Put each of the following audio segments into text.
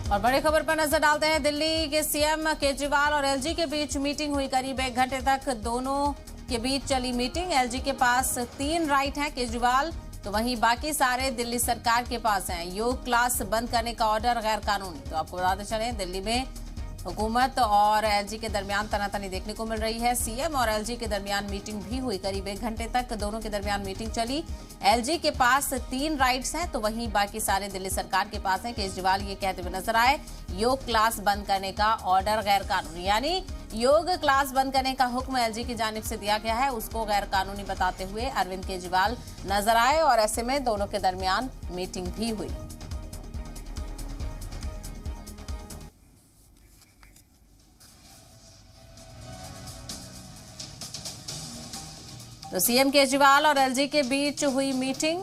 और बड़ी खबर पर नजर डालते हैं। दिल्ली के सीएम केजरीवाल और एलजी के बीच मीटिंग हुई। करीब 1 घंटे तक दोनों के बीच चली मीटिंग। एलजी के पास 3 राइट हैं केजरीवाल, तो वहीं बाकी सारे दिल्ली सरकार के पास हैं। योग क्लास बंद करने का ऑर्डर गैर कानूनी। तो आपको बताते चले, दिल्ली में हुकूमत और एलजी के दरमियान तनातनी देखने को मिल रही है। सीएम और एलजी के दरमियान मीटिंग भी हुई। करीब 1 घंटे तक दोनों के दरमियान मीटिंग चली। एलजी के पास 3 राइट्स हैं, तो वहीं बाकी सारे दिल्ली सरकार के पास हैं। केजरीवाल ये कहते हुए नजर आए, योग क्लास बंद करने का ऑर्डर गैर कानूनी, यानी योग क्लास बंद करने का हुक्म एलजी की जानिब से दिया गया है, उसको गैर कानूनी बताते हुए अरविंद केजरीवाल नजर आए और ऐसे में दोनों के दरमियान मीटिंग भी हुई। तो सीएम केजरीवाल और एलजी के बीच हुई मीटिंग।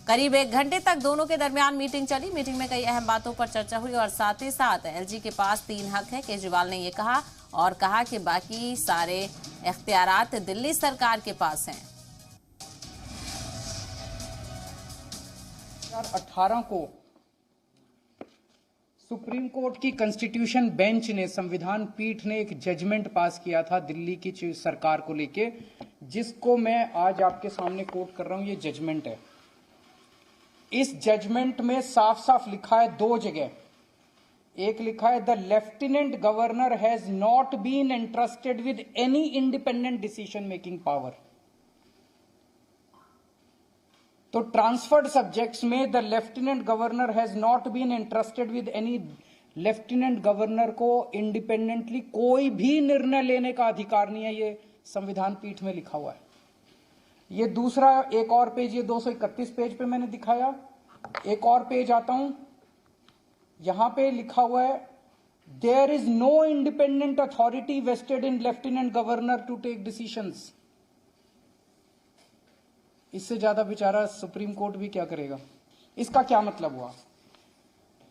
करीब 1 घंटे तक दोनों के दरमियान मीटिंग चली। मीटिंग में कई अहम बातों पर चर्चा हुई और साथ ही साथ एलजी के पास 3 हक है, केजरीवाल ने ये कहा, और कहा कि बाकी सारे इख्तियारात दिल्ली सरकार के पास हैं। 2018 को सुप्रीम कोर्ट की कॉन्स्टिट्यूशन बेंच ने, संविधान पीठ ने एक जजमेंट पास किया था दिल्ली की सरकार को लेके, जिसको मैं आज आपके सामने कोट कर रहा हूं। ये जजमेंट है। इस जजमेंट में साफ साफ लिखा है 2 जगह। एक लिखा है, the lieutenant governor has not been entrusted with any independent decision making power. तो ट्रांसफर्ड सब्जेक्ट्स में the lieutenant governor has not been entrusted with any, lieutenant governor को इंडिपेंडेंटली कोई भी निर्णय लेने का अधिकार नहीं है। ये संविधान पीठ में लिखा हुआ है। ये दूसरा एक और पेज, ये 231 पेज पे मैंने दिखाया। एक और पेज आता हूं, यहां पे लिखा हुआ है, there is no independent authority vested in lieutenant governor to take decisions. इससे ज्यादा बेचारा सुप्रीम कोर्ट भी क्या करेगा। इसका क्या मतलब हुआ?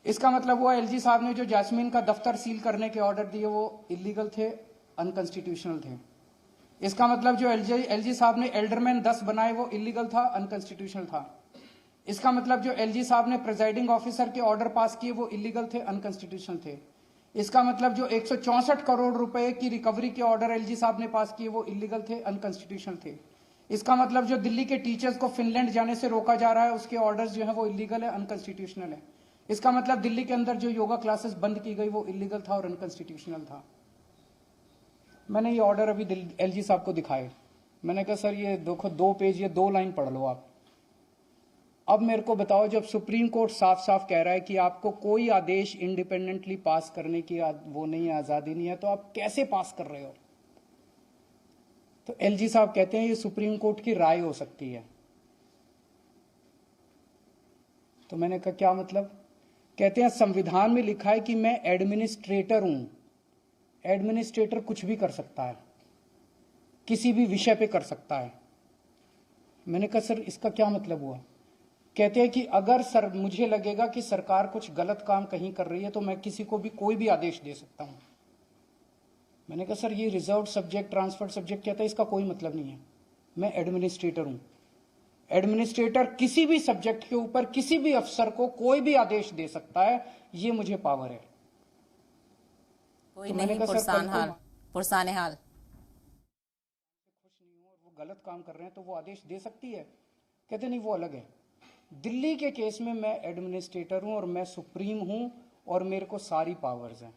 इसका मतलब हुआ एलजी साहब ने जो जैस्मीन का दफ्तर सील करने के ऑर्डर दिए वो इलीगल थे, अनकॉन्स्टिट्यूशनल थे। इसका मतलब जो एलजी साहब ने एल्डरमैन 10 बनाए वो इलीगल था, अनकॉन्स्टिट्यूशनल था। इसका मतलब जो एलजी साहब ने प्रिजाइडिंग ऑफिसर के ऑर्डर पास किए वो इलीगल थे, अनकॉन्स्टिट्यूशनल थे। इसका मतलब जो 164 करोड़ रुपए की रिकवरी के ऑर्डर एलजी साहब ने पास किए वो इलीगल थे, अनकॉन्स्टिट्यूशनल थे। इसका मतलब जो दिल्ली के टीचर्स को फिनलैंड जाने से रोका जा रहा है उसके ऑर्डर्स जो है वो इलीगल है, अनकॉन्स्टिट्यूशनल है। इसका मतलब दिल्ली के अंदर जो योगा क्लासेस बंद की गई वो इलीगल था और अनकॉन्स्टिट्यूशनल था। मैंने ये ऑर्डर अभी एलजी साहब को दिखाए। मैंने कहा सर ये देखो 2 पेज, ये 2 लाइन पढ़ लो आप। अब मेरे को बताओ, जब सुप्रीम कोर्ट साफ साफ कह रहा है कि आपको कोई आदेश इंडिपेंडेंटली पास करने की वो नहीं है, आजादी नहीं है, तो आप कैसे पास कर रहे हो? तो एलजी साहब कहते हैं ये सुप्रीम कोर्ट की राय हो सकती है। तो मैंने कहा क्या मतलब? कहते हैं संविधान में लिखा है कि मैं एडमिनिस्ट्रेटर हूं। एडमिनिस्ट्रेटर कुछ भी कर सकता है, किसी भी विषय पे कर सकता है। मैंने कहा सर इसका क्या मतलब हुआ? कहते हैं कि अगर मुझे लगेगा कि सरकार कुछ गलत काम कहीं कर रही है तो मैं किसी को भी कोई भी आदेश दे सकता हूं। मैंने कहा सर ये रिजर्व सब्जेक्ट, ट्रांसफर्ड सब्जेक्ट कहता है, इसका कोई मतलब नहीं है। मैं एडमिनिस्ट्रेटर हूं। एडमिनिस्ट्रेटर किसी भी सब्जेक्ट के ऊपर किसी भी अफसर को कोई भी आदेश दे सकता है, ये मुझे पावर है। कोई तो नहीं पुरसान हाल खुश नहीं हूं और वो गलत काम कर रहे हैं तो वो आदेश दे सकती है? कहते नहीं, वो अलग है। दिल्ली के केस में मैं एडमिनिस्ट्रेटर हूं और मैं सुप्रीम हूं और मेरे को सारी पावर्स हैं।